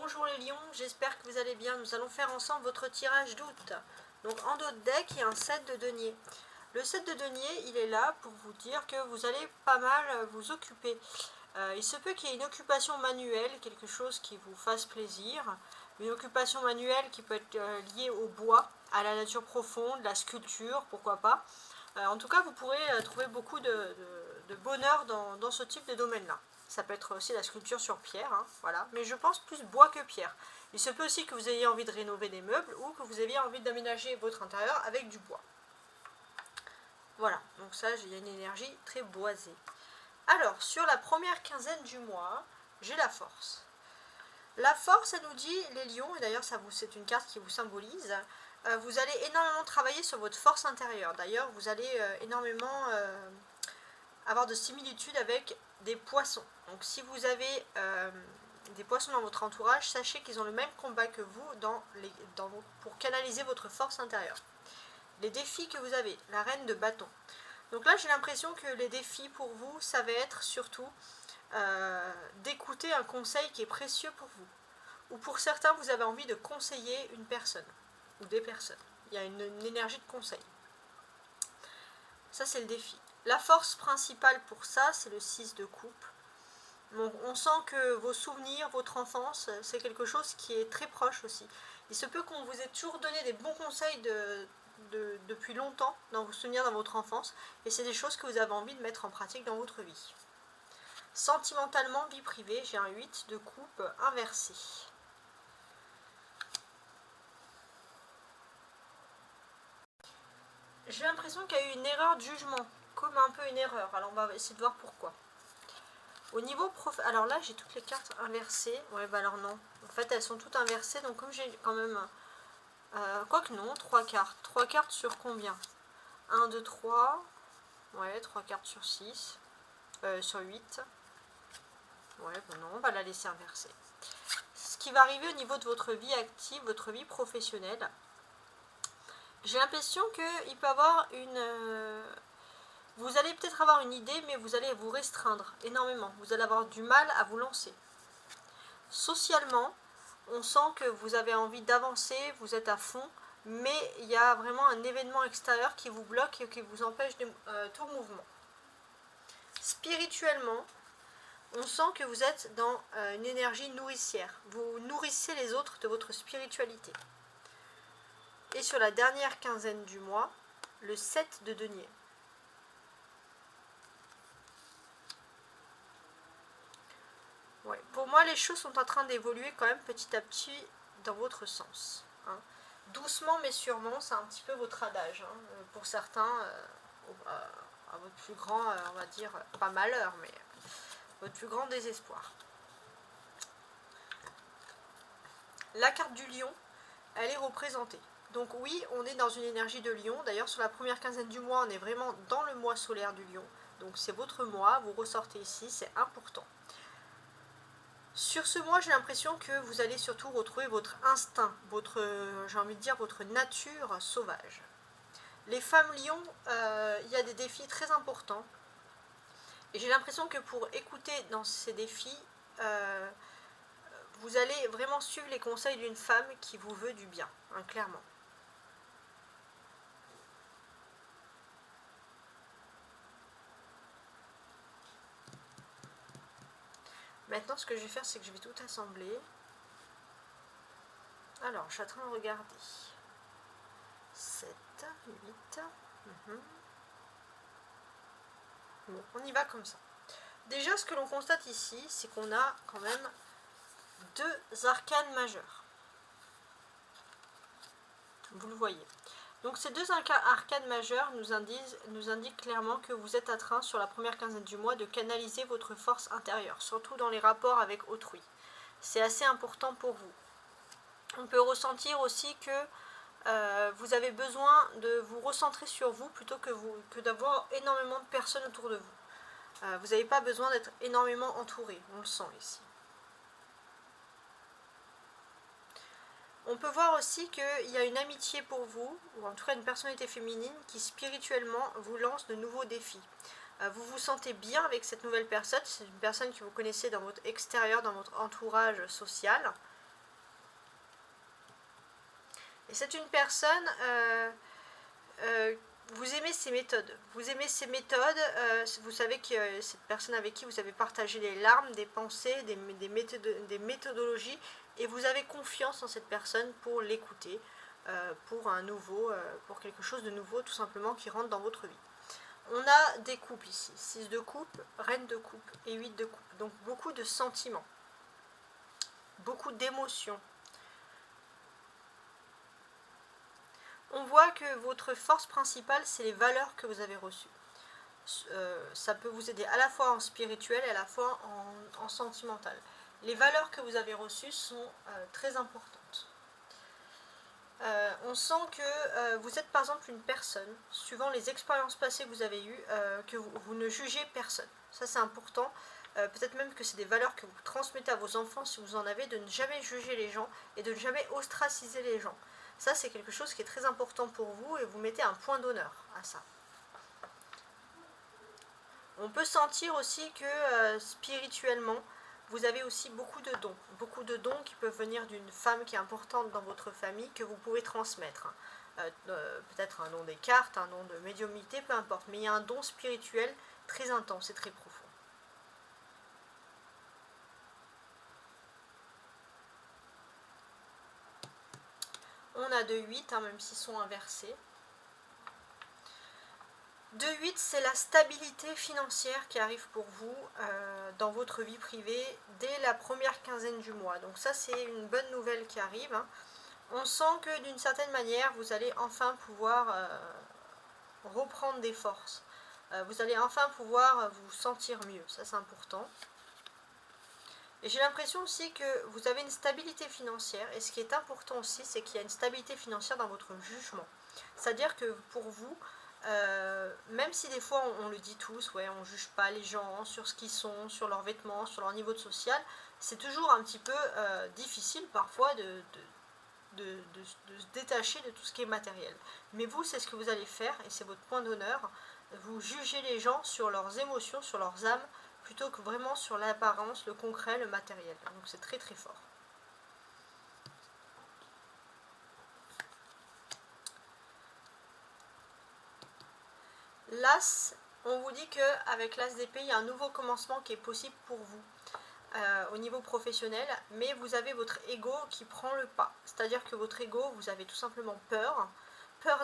Bonjour les lions, j'espère que vous allez bien. Nous allons faire ensemble votre tirage d'août. Donc en dos de deck, il y a un 7 de denier. Le 7 de denier, il est là pour vous dire que vous allez pas mal vous occuper. Il se peut qu'il y ait une occupation manuelle, quelque chose qui vous fasse plaisir. Une occupation manuelle qui peut être liée au bois, à la nature profonde, la sculpture, pourquoi pas. En tout cas, vous pourrez trouver beaucoup de bonheur dans ce type de domaine-là. Ça peut être aussi la sculpture sur pierre, hein, voilà. Mais je pense plus bois que pierre. Il se peut aussi que vous ayez envie de rénover des meubles ou que vous ayez envie d'aménager votre intérieur avec du bois. Voilà, donc ça, il y a une énergie très boisée. Alors, sur la première quinzaine du mois, j'ai la force. La force, elle nous dit, les lions, et d'ailleurs c'est une carte qui vous symbolise, vous allez énormément travailler sur votre force intérieure. D'ailleurs, vous allez énormément avoir de similitudes avec des poissons. Donc si vous avez des poissons dans votre entourage, sachez qu'ils ont le même combat que vous pour canaliser votre force intérieure. Les défis que vous avez, la reine de bâton. Donc là, j'ai l'impression que les défis pour vous, ça va être surtout d'écouter un conseil qui est précieux pour vous. Ou pour certains, vous avez envie de conseiller une personne ou des personnes. Il y a une énergie de conseil. Ça, c'est le défi. La force principale pour ça, c'est le 6 de coupe. Donc, on sent que vos souvenirs, votre enfance, c'est quelque chose qui est très proche aussi. Il se peut qu'on vous ait toujours donné des bons conseils depuis longtemps, dans vos souvenirs, dans votre enfance, et c'est des choses que vous avez envie de mettre en pratique dans votre vie. Sentimentalement, vie privée, j'ai un 8 de coupe inversé. J'ai l'impression qu'il y a eu une erreur de jugement, comme un peu une erreur. Alors on va essayer de voir pourquoi. Au niveau alors là j'ai toutes les cartes inversées. Ouais bah alors non. En fait elles sont toutes inversées. Donc comme j'ai quand même... quoique non, 3 cartes. 3 cartes sur combien? 1, 2, 3. Ouais, 3 cartes sur 6. Sur 8. Ouais bah non, on va la laisser inversée. Ce qui va arriver au niveau de votre vie active, votre vie professionnelle. J'ai l'impression qu'il peut y avoir vous allez peut-être avoir une idée, mais vous allez vous restreindre énormément. Vous allez avoir du mal à vous lancer. Socialement, on sent que vous avez envie d'avancer, vous êtes à fond, mais il y a vraiment un événement extérieur qui vous bloque et qui vous empêche tout mouvement. Spirituellement, on sent que vous êtes dans une énergie nourricière. Vous nourrissez les autres de votre spiritualité. Et sur la dernière quinzaine du mois, le 7 de denier. Ouais. Pour moi, les choses sont en train d'évoluer quand même petit à petit dans votre sens. Hein. Doucement mais sûrement, c'est un petit peu votre adage. Hein. Pour certains, à votre plus grand, on va dire, pas malheur, mais votre plus grand désespoir. La carte du lion, elle est représentée. Donc oui, on est dans une énergie de lion. D'ailleurs, sur la première quinzaine du mois, on est vraiment dans le mois solaire du lion. Donc c'est votre mois, vous ressortez ici, c'est important. Sur ce mois, j'ai l'impression que vous allez surtout retrouver votre instinct, j'ai envie de dire votre nature sauvage. Les femmes lions, il y a des défis très importants. Et j'ai l'impression que pour écouter dans ces défis, vous allez vraiment suivre les conseils d'une femme qui vous veut du bien, hein, clairement. Maintenant, ce que je vais faire, c'est que je vais tout assembler. Alors, je suis en train de regarder. 7, 8. Bon, on y va comme ça. Déjà, ce que l'on constate ici, c'est qu'on a quand même 2 arcanes majeures. Vous le voyez. Donc ces 2 arcanes majeures nous indiquent clairement que vous êtes en train, sur la première quinzaine du mois, de canaliser votre force intérieure, surtout dans les rapports avec autrui. C'est assez important pour vous. On peut ressentir aussi que vous avez besoin de vous recentrer sur vous plutôt que d'avoir énormément de personnes autour de vous. Vous n'avez pas besoin d'être énormément entouré, on le sent ici. On peut voir aussi qu'il y a une amitié pour vous, ou en tout cas une personnalité féminine, qui spirituellement vous lance de nouveaux défis. Vous vous sentez bien avec cette nouvelle personne, c'est une personne que vous connaissez dans votre extérieur, dans votre entourage social. Et c'est une personne, vous aimez ses méthodes. Vous aimez ses méthodes, vous savez que cette personne avec qui vous avez partagé des larmes, des pensées, des méthodologies, et vous avez confiance en cette personne pour l'écouter, pour quelque chose de nouveau tout simplement qui rentre dans votre vie. On a des coupes ici, 6 de coupe, reine de coupe et 8 de coupe. Donc beaucoup de sentiments, beaucoup d'émotions. On voit que votre force principale, c'est les valeurs que vous avez reçues. Ça peut vous aider à la fois en spirituel et à la fois en sentimental. Les valeurs que vous avez reçues sont très importantes. On sent que vous êtes par exemple une personne, suivant les expériences passées que vous avez eues, que vous ne jugez personne. Ça c'est important. Peut-être même que c'est des valeurs que vous transmettez à vos enfants si vous en avez, de ne jamais juger les gens et de ne jamais ostraciser les gens. Ça c'est quelque chose qui est très important pour vous et vous mettez un point d'honneur à ça. On peut sentir aussi que spirituellement, vous avez aussi beaucoup de dons qui peuvent venir d'une femme qui est importante dans votre famille que vous pouvez transmettre. Peut-être un don des cartes, un don de médiumnité, peu importe, mais il y a un don spirituel très intense et très profond. On a 2-8, même s'ils sont inversés. 2-8, c'est la stabilité financière qui arrive pour vous dans votre vie privée dès la première quinzaine du mois. Donc ça, c'est une bonne nouvelle qui arrive. On sent que d'une certaine manière, vous allez enfin pouvoir reprendre des forces. Vous allez enfin pouvoir vous sentir mieux. Ça, c'est important. Et j'ai l'impression aussi que vous avez une stabilité financière. Et ce qui est important aussi, c'est qu'il y a une stabilité financière dans votre jugement. C'est-à-dire que pour vous, même si des fois on le dit tous, ouais, on ne juge pas les gens sur ce qu'ils sont, sur leurs vêtements, sur leur niveau de social, c'est toujours un petit peu difficile parfois de se détacher de tout ce qui est matériel. Mais vous, c'est ce que vous allez faire, et c'est votre point d'honneur. Vous jugez les gens sur leurs émotions, sur leurs âmes, plutôt que vraiment sur l'apparence, le concret, le matériel. Donc c'est très très fort. L'As, on vous dit qu'avec l'As d'épée, il y a un nouveau commencement qui est possible pour vous au niveau professionnel, mais vous avez votre ego qui prend le pas. C'est-à-dire que votre ego, vous avez tout simplement peur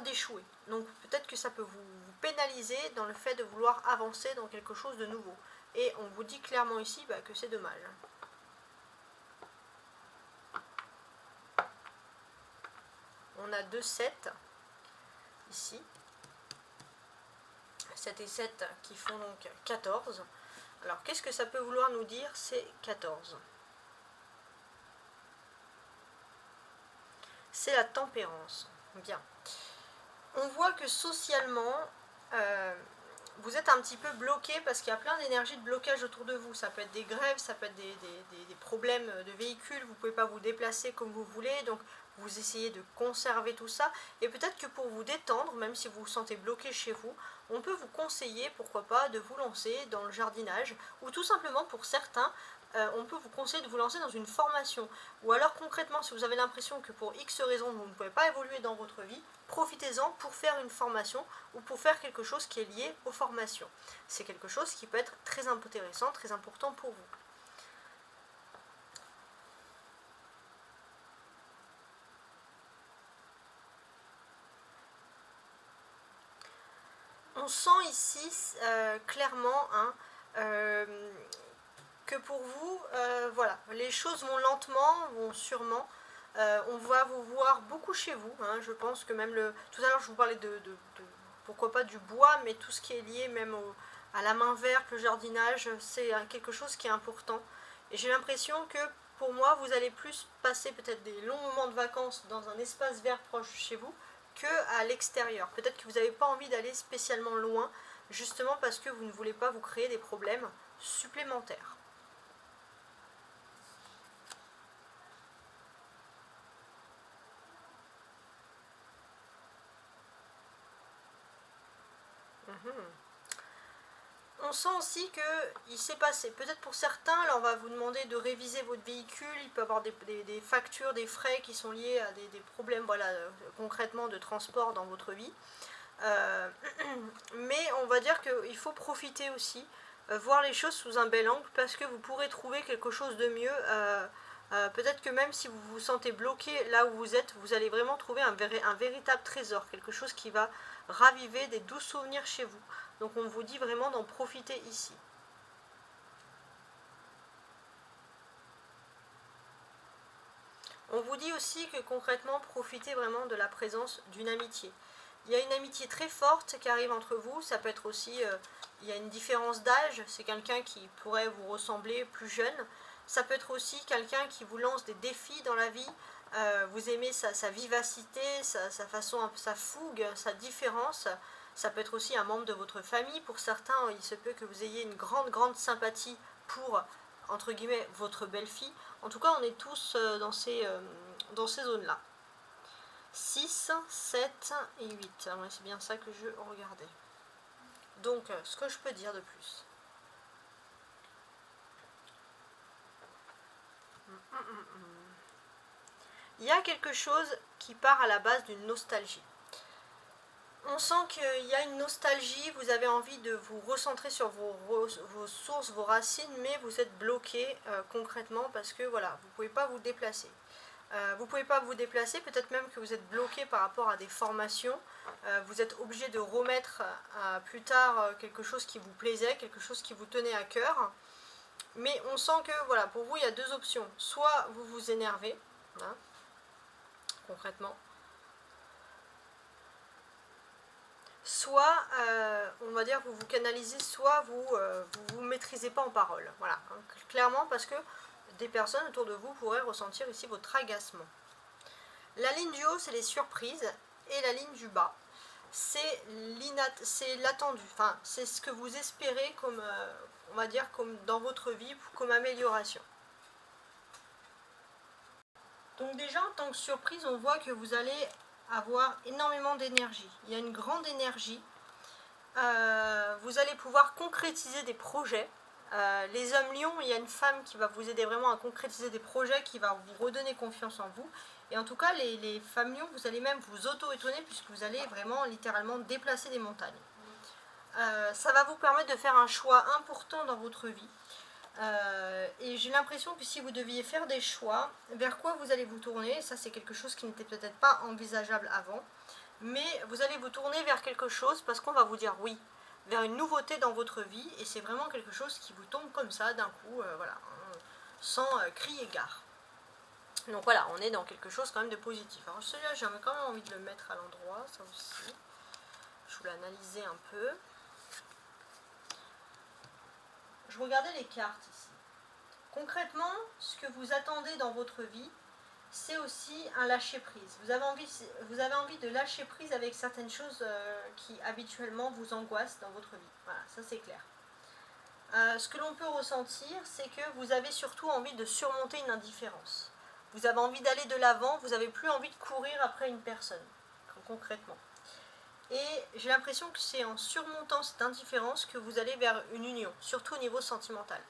d'échouer. Donc peut-être que ça peut vous pénaliser dans le fait de vouloir avancer dans quelque chose de nouveau. Et on vous dit clairement ici que c'est dommage. On a 2-7 ici. 7 et 7 qui font donc 14. Alors qu'est-ce que ça peut vouloir nous dire ces 14? C'est la tempérance. Bien. On voit que socialement, vous êtes un petit peu bloqué parce qu'il y a plein d'énergie de blocage autour de vous. Ça peut être des grèves, ça peut être des problèmes de véhicules, vous ne pouvez pas vous déplacer comme vous voulez, donc vous essayez de conserver tout ça. Et peut-être que pour vous détendre, même si vous vous sentez bloqué chez vous, on peut vous conseiller, pourquoi pas, de vous lancer dans le jardinage, ou tout simplement pour certains, on peut vous conseiller de vous lancer dans une formation. Ou alors concrètement, si vous avez l'impression que pour X raisons, vous ne pouvez pas évoluer dans votre vie, profitez-en pour faire une formation ou pour faire quelque chose qui est lié aux formations. C'est quelque chose qui peut être très intéressant, très important pour vous. On sent ici clairement que pour vous, voilà, les choses vont lentement, vont sûrement. On va vous voir beaucoup chez vous. Je pense que même tout à l'heure, je vous parlais de pourquoi pas du bois, mais tout ce qui est lié même à la main verte, le jardinage, c'est quelque chose qui est important. Et j'ai l'impression que pour moi, vous allez plus passer peut-être des longs moments de vacances dans un espace vert proche de chez vous qu'à l'extérieur. Peut-être que vous n'avez pas envie d'aller spécialement loin, justement parce que vous ne voulez pas vous créer des problèmes supplémentaires. on sent aussi qu'il s'est passé, peut-être pour certains, là on va vous demander de réviser votre véhicule, il peut y avoir des factures, des frais qui sont liés à des problèmes voilà, concrètement de transport dans votre vie. Mais on va dire qu'il faut profiter aussi, voir les choses sous un bel angle, parce que vous pourrez trouver quelque chose de mieux. Peut-être que même si vous vous sentez bloqué là où vous êtes, vous allez vraiment trouver un véritable trésor, quelque chose qui va raviver des doux souvenirs chez vous. Donc on vous dit vraiment d'en profiter ici. On vous dit aussi que concrètement, profitez vraiment de la présence d'une amitié. Il y a une amitié très forte qui arrive entre vous, ça peut être aussi, il y a une différence d'âge, c'est quelqu'un qui pourrait vous ressembler plus jeune. Ça peut être aussi quelqu'un qui vous lance des défis dans la vie, vous aimez sa vivacité, sa façon, sa fougue, sa différence. Ça peut être aussi un membre de votre famille. Pour certains, il se peut que vous ayez une grande sympathie pour, entre guillemets, votre belle-fille. En tout cas, on est tous dans ces zones-là. 6, 7 et 8. C'est bien ça que je regardais. Donc, ce que je peux dire de plus. Il y a quelque chose qui part à la base d'une nostalgie. On sent qu'il y a une nostalgie, vous avez envie de vous recentrer sur vos sources, vos racines, mais vous êtes bloqué concrètement parce que voilà, vous ne pouvez pas vous déplacer. Vous ne pouvez pas vous déplacer, peut-être même que vous êtes bloqué par rapport à des formations. Vous êtes obligé de remettre plus tard quelque chose qui vous plaisait, quelque chose qui vous tenait à cœur. Mais on sent que voilà, pour vous, il y a deux options. Soit vous vous énervez, hein, concrètement. Soit, on va dire, vous vous canalisez, soit vous maîtrisez pas en parole. Voilà, hein, clairement, parce que des personnes autour de vous pourraient ressentir ici votre agacement. La ligne du haut, c'est les surprises, et la ligne du bas, c'est l'attendu. Enfin, c'est ce que vous espérez comme, on va dire, comme dans votre vie, comme amélioration. Donc déjà, en tant que surprise, on voit que vous allez avoir énormément d'énergie. Il y a une grande énergie. Vous allez pouvoir concrétiser des projets. Les hommes lions, il y a une femme qui va vous aider vraiment à concrétiser des projets, qui va vous redonner confiance en vous. Et en tout cas, les femmes lions, vous allez même vous auto-étonner puisque vous allez vraiment littéralement déplacer des montagnes. Ça va vous permettre de faire un choix important dans votre vie. Et j'ai l'impression que si vous deviez faire des choix, vers quoi vous allez vous tourner, ça c'est quelque chose qui n'était peut-être pas envisageable avant, mais vous allez vous tourner vers quelque chose parce qu'on va vous dire oui, vers une nouveauté dans votre vie, et c'est vraiment quelque chose qui vous tombe comme ça d'un coup, voilà, sans cri et gare. Donc voilà, on est dans quelque chose quand même de positif. Alors celui-là, j'ai quand même envie de le mettre à l'endroit, ça aussi. Je voulais analyser un peu. Je regardais les cartes ici. Concrètement, ce que vous attendez dans votre vie, c'est aussi un lâcher-prise. Vous avez envie de lâcher prise avec certaines choses qui habituellement vous angoissent dans votre vie. Voilà, ça c'est clair. Ce que l'on peut ressentir, c'est que vous avez surtout envie de surmonter une indifférence. Vous avez envie d'aller de l'avant, vous n'avez plus envie de courir après une personne, concrètement. Et j'ai l'impression que c'est en surmontant cette indifférence que vous allez vers une union, surtout au niveau sentimental.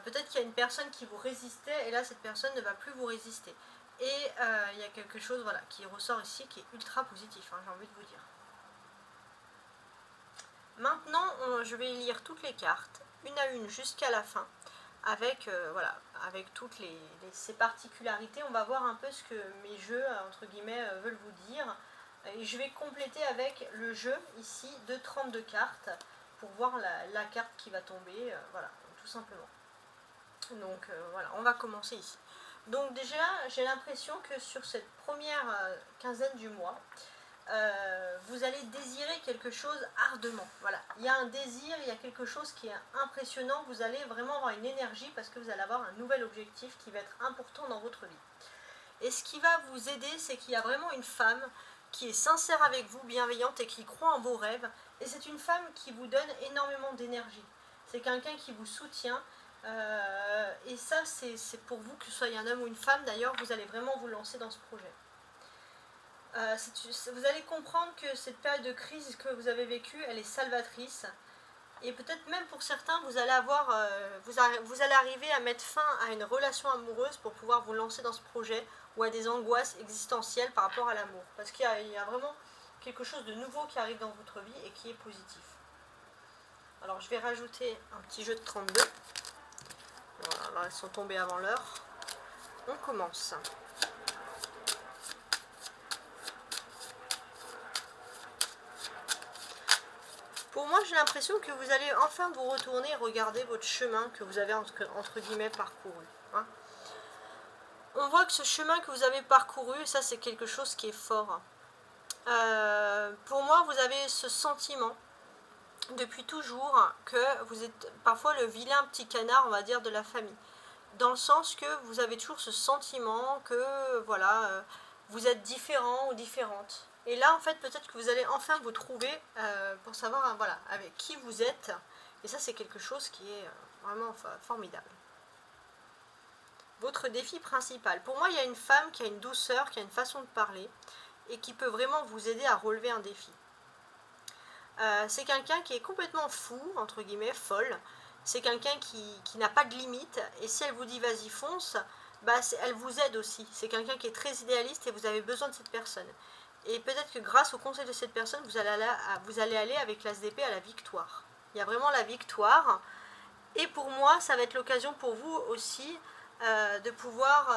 Peut-être qu'il y a une personne qui vous résistait, et là cette personne ne va plus vous résister. Et il y a quelque chose voilà, qui ressort ici qui est ultra positif, hein, j'ai envie de vous dire. Maintenant, je vais lire toutes les cartes, une à une jusqu'à la fin, avec, voilà, avec toutes ces particularités. On va voir un peu ce que mes jeux, entre guillemets, veulent vous dire. Et je vais compléter avec le jeu, ici, de 32 cartes, pour voir la carte qui va tomber, voilà, tout simplement. Donc voilà, on va commencer ici. Donc déjà, j'ai l'impression que sur cette première quinzaine du mois, vous allez désirer quelque chose ardemment. Voilà, il y a un désir, il y a quelque chose qui est impressionnant. Vous allez vraiment avoir une énergie parce que vous allez avoir un nouvel objectif qui va être important dans votre vie. Et ce qui va vous aider, c'est qu'il y a vraiment une femme qui est sincère avec vous, bienveillante et qui croit en vos rêves. Et c'est une femme qui vous donne énormément d'énergie. C'est quelqu'un qui vous soutient. Et ça, c'est pour vous, que ce soit un homme ou une femme, d'ailleurs, vous allez vraiment vous lancer dans ce projet. Vous allez comprendre que cette période de crise que vous avez vécue, elle est salvatrice. Et peut-être même pour certains, vous allez vous allez arriver à mettre fin à une relation amoureuse pour pouvoir vous lancer dans ce projet, ou à des angoisses existentielles par rapport à l'amour. Parce qu'il y a vraiment quelque chose de nouveau qui arrive dans votre vie et qui est positif. Alors je vais rajouter un petit jeu de 32. Voilà, alors elles sont tombées avant l'heure. On commence. Pour moi, j'ai l'impression que vous allez enfin vous retourner et regarder votre chemin que vous avez entre guillemets parcouru. Hein. On voit que ce chemin que vous avez parcouru, ça c'est quelque chose qui est fort. Pour moi, vous avez ce sentiment depuis toujours que vous êtes parfois le vilain petit canard, on va dire, de la famille. Dans le sens que vous avez toujours ce sentiment que voilà, vous êtes différent ou différente. Et là, en fait, peut-être que vous allez enfin vous trouver pour savoir voilà, avec qui vous êtes. Et ça, c'est quelque chose qui est vraiment formidable. Votre défi principal. Pour moi, il y a une femme qui a une douceur, qui a une façon de parler et qui peut vraiment vous aider à relever un défi. C'est quelqu'un qui est complètement fou, entre guillemets, folle. C'est quelqu'un qui n'a pas de limite. Et si elle vous dit vas-y fonce, bah, elle vous aide aussi. C'est quelqu'un qui est très idéaliste et vous avez besoin de cette personne. Et peut-être que grâce au conseil de cette personne, vous allez aller avec l'ASDP à la victoire. Il y a vraiment la victoire. Et pour moi, ça va être l'occasion pour vous aussi de pouvoir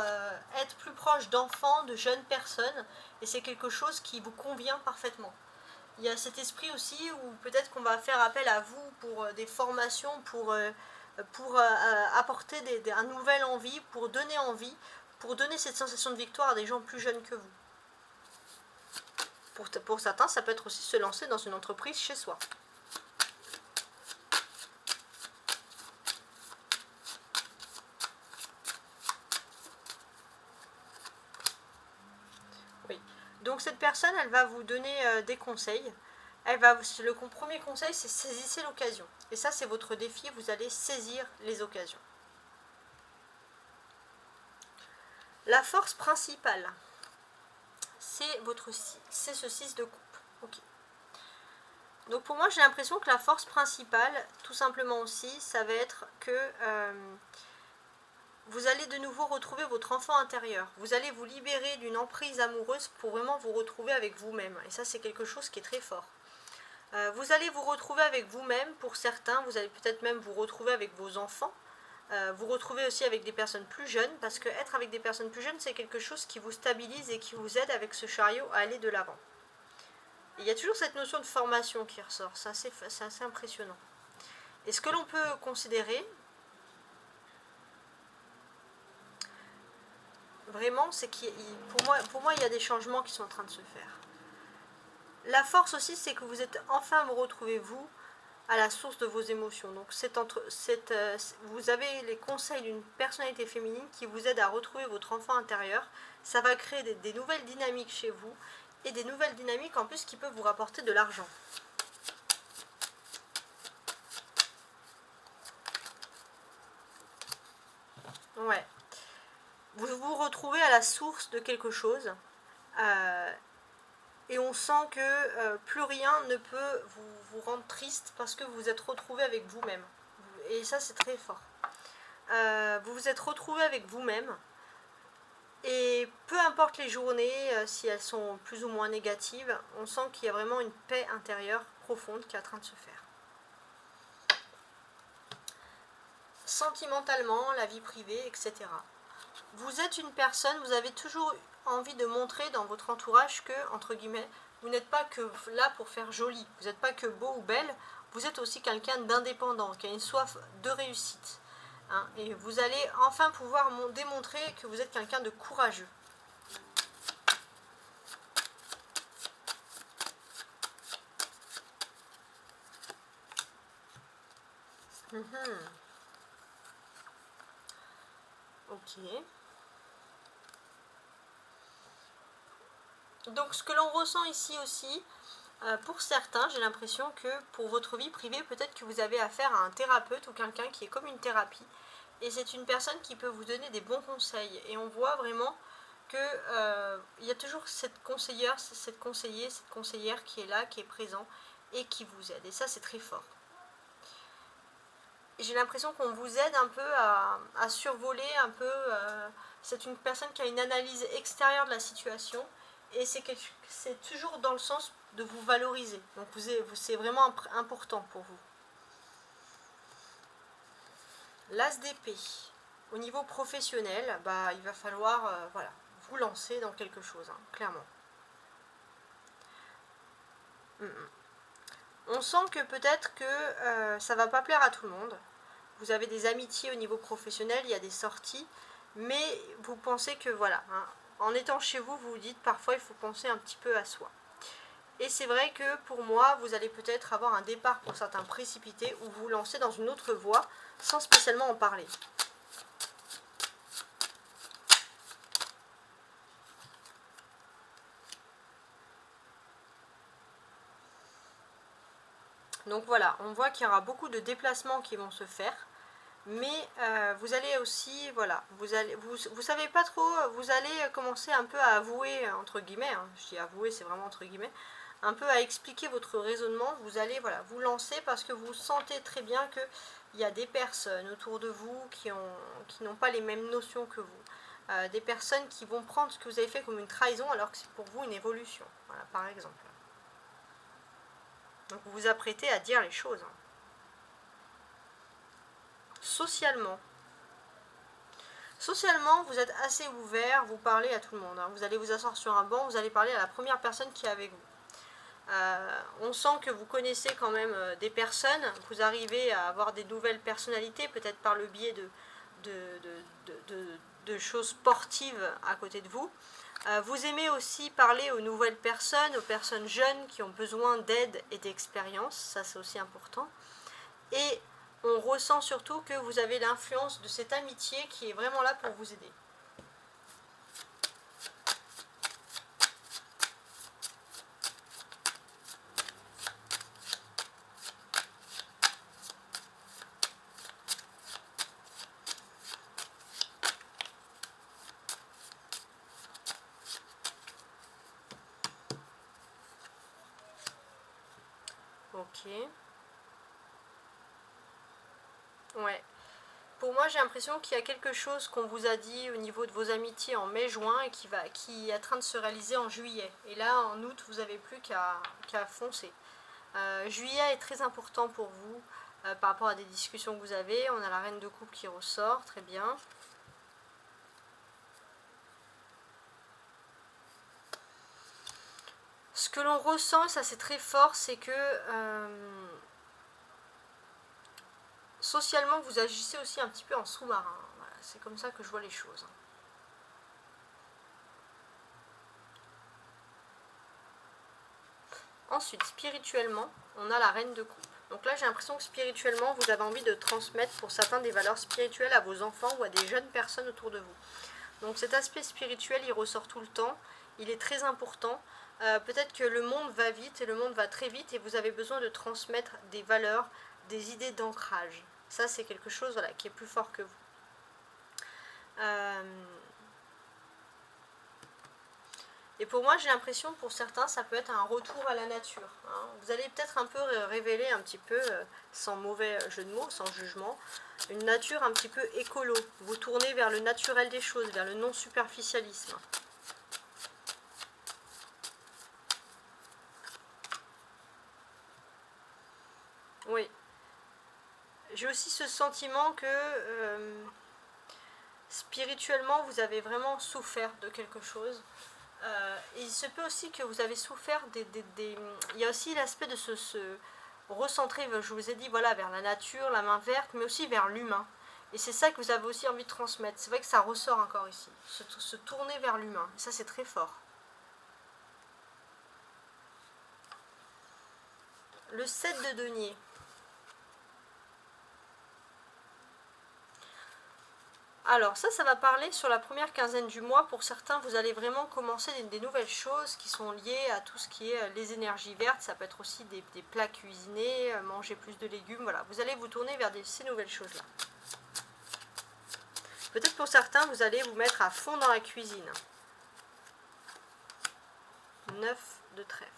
être plus proche d'enfants, de jeunes personnes. Et c'est quelque chose qui vous convient parfaitement. Il y a cet esprit aussi où peut-être qu'on va faire appel à vous pour des formations, pour apporter un nouvel envie, pour donner cette sensation de victoire à des gens plus jeunes que vous. Pour certains, ça peut être aussi se lancer dans une entreprise chez soi. Oui. Donc cette personne, elle va vous donner des conseils. Le premier conseil, c'est saisissez l'occasion. Et ça, c'est votre défi, vous allez saisir les occasions. La force principale, c'est ce 6 de coupe. Okay. Donc pour moi, j'ai l'impression que la force principale, tout simplement aussi, ça va être que vous allez de nouveau retrouver votre enfant intérieur. Vous allez vous libérer d'une emprise amoureuse pour vraiment vous retrouver avec vous-même. Et ça, c'est quelque chose qui est très fort. Vous allez vous retrouver avec vous-même pour certains. Vous allez peut-être même vous retrouver avec vos enfants. Vous retrouvez aussi avec des personnes plus jeunes, parce que être avec des personnes plus jeunes, c'est quelque chose qui vous stabilise et qui vous aide avec ce chariot à aller de l'avant. Il y a toujours cette notion de formation qui ressort, c'est assez impressionnant. Et ce que l'on peut considérer, vraiment, c'est que pour moi, il y a des changements qui sont en train de se faire. La force aussi, c'est que vous êtes enfin vous retrouvez vous à la source de vos émotions. Donc vous avez les conseils d'une personnalité féminine qui vous aide à retrouver votre enfant intérieur. Ça va créer des nouvelles dynamiques chez vous et des nouvelles dynamiques en plus qui peuvent vous rapporter de l'argent. Ouais. Vous vous retrouvez à la source de quelque chose et on sent que plus rien ne peut vous rendre triste parce que vous vous êtes retrouvé avec vous-même. Et ça, c'est très fort. Vous vous êtes retrouvé avec vous-même. Et peu importe les journées, si elles sont plus ou moins négatives, on sent qu'il y a vraiment une paix intérieure profonde qui est en train de se faire. Sentimentalement, la vie privée, etc. Vous êtes une personne, vous avez toujours envie de montrer dans votre entourage que, entre guillemets, vous n'êtes pas que là pour faire joli, vous n'êtes pas que beau ou belle, vous êtes aussi quelqu'un d'indépendant, qui a une soif de réussite. Hein, et vous allez enfin pouvoir démontrer que vous êtes quelqu'un de courageux. Ok. Donc ce que l'on ressent ici aussi, pour certains, j'ai l'impression que pour votre vie privée, peut-être que vous avez affaire à un thérapeute ou quelqu'un qui est comme une thérapie. Et c'est une personne qui peut vous donner des bons conseils. Et on voit vraiment que il y a toujours cette conseillère qui est là, qui est présent et qui vous aide. Et ça, c'est très fort. j'ai l'impression qu'on vous aide un peu à survoler un peu. C'est une personne qui a une analyse extérieure de la situation et c'est toujours dans le sens de vous valoriser. Donc c'est vraiment important pour vous. L'as d'épée. Au niveau professionnel, bah, il va falloir voilà, vous lancer dans quelque chose, hein, clairement. On sent que peut-être que ça va pas plaire à tout le monde. Vous avez des amitiés au niveau professionnel, il y a des sorties, mais vous pensez que voilà, hein, en étant chez vous, vous vous dites parfois il faut penser un petit peu à soi. Et c'est vrai que pour moi, vous allez peut-être avoir un départ pour certains précipité ou vous lancer dans une autre voie sans spécialement en parler. Donc voilà, on voit qu'il y aura beaucoup de déplacements qui vont se faire. Mais vous allez aussi, voilà, vous savez pas trop, vous allez commencer un peu à avouer, entre guillemets, hein, je dis avouer, c'est vraiment entre guillemets, un peu à expliquer votre raisonnement. Vous allez voilà, vous lancer parce que vous sentez très bien qu'il y a des personnes autour de vous qui n'ont pas les mêmes notions que vous. Des personnes qui vont prendre ce que vous avez fait comme une trahison alors que c'est pour vous une évolution, voilà, par exemple. Donc vous vous apprêtez à dire les choses. Hein. Socialement, vous êtes assez ouvert, vous parlez à tout le monde. Hein. Vous allez vous asseoir sur un banc, vous allez parler à la première personne qui est avec vous. On sent que vous connaissez quand même des personnes, vous arrivez à avoir des nouvelles personnalités, peut-être par le biais de choses sportives à côté de vous. Vous aimez aussi parler aux nouvelles personnes, aux personnes jeunes qui ont besoin d'aide et d'expérience, ça c'est aussi important. Et on ressent surtout que vous avez l'influence de cette amitié qui est vraiment là pour vous aider. Ok. Ouais. Pour moi, j'ai l'impression qu'il y a quelque chose qu'on vous a dit au niveau de vos amitiés en mai-juin et qui est en train de se réaliser en juillet. Et là, en août, vous n'avez plus qu'à foncer. Juillet est très important pour vous par rapport à des discussions que vous avez. On a la reine de coupe qui ressort, très bien. Ce que l'on ressent, ça c'est très fort, c'est que socialement, vous agissez aussi un petit peu en sous-marin. Voilà, c'est comme ça que je vois les choses. Ensuite, spirituellement, on a la reine de coupe. Donc là, j'ai l'impression que spirituellement, vous avez envie de transmettre pour certains des valeurs spirituelles à vos enfants ou à des jeunes personnes autour de vous. Donc cet aspect spirituel, il ressort tout le temps. Il est très important. Peut-être que le monde va vite et le monde va très vite et vous avez besoin de transmettre des valeurs, des idées d'ancrage. Ça, c'est quelque chose voilà, qui est plus fort que vous. Et pour moi, j'ai l'impression, pour certains, ça peut être un retour à la nature. Hein. Vous allez peut-être un peu révéler un petit peu, sans mauvais jeu de mots, sans jugement, une nature un petit peu écolo. Vous tournez vers le naturel des choses, vers le non-superficialisme. Oui. J'ai aussi ce sentiment que spirituellement, vous avez vraiment souffert de quelque chose. Et il se peut aussi que vous avez souffert Il y a aussi l'aspect de se recentrer, je vous ai dit, voilà, vers la nature, la main verte, mais aussi vers l'humain. Et c'est ça que vous avez aussi envie de transmettre. C'est vrai que ça ressort encore ici. Se tourner vers l'humain. Et ça, c'est très fort. Le 7 de denier. Alors ça va parler sur la première quinzaine du mois. Pour certains, vous allez vraiment commencer des nouvelles choses qui sont liées à tout ce qui est les énergies vertes. Ça peut être aussi des plats cuisinés, manger plus de légumes. Voilà, vous allez vous tourner vers ces nouvelles choses-là. Peut-être pour certains, vous allez vous mettre à fond dans la cuisine. 9 de trèfle.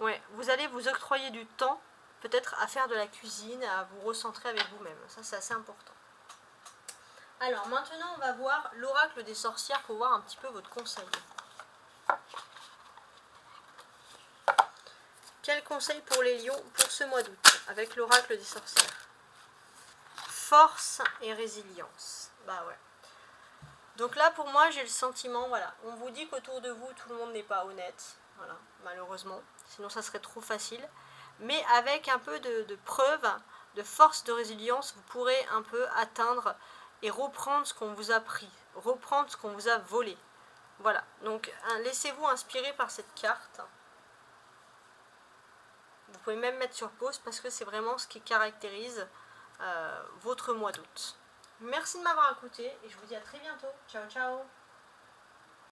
Ouais, vous allez vous octroyer du temps, peut-être à faire de la cuisine, à vous recentrer avec vous-même. Ça, c'est assez important. Alors, maintenant, on va voir l'oracle des sorcières pour voir un petit peu votre conseil. Quel conseil pour les lions pour ce mois d'août avec l'oracle des sorcières? Force et résilience. Bah ouais. Donc là, pour moi, j'ai le sentiment, voilà, on vous dit qu'autour de vous, tout le monde n'est pas honnête, voilà, malheureusement, sinon ça serait trop facile. Mais avec un peu de preuve, de force, de résilience, vous pourrez un peu atteindre et reprendre ce qu'on vous a pris, reprendre ce qu'on vous a volé. Voilà, donc laissez-vous inspirer par cette carte. Vous pouvez même mettre sur pause parce que c'est vraiment ce qui caractérise votre mois d'août. Merci de m'avoir écouté et je vous dis à très bientôt. Ciao, ciao!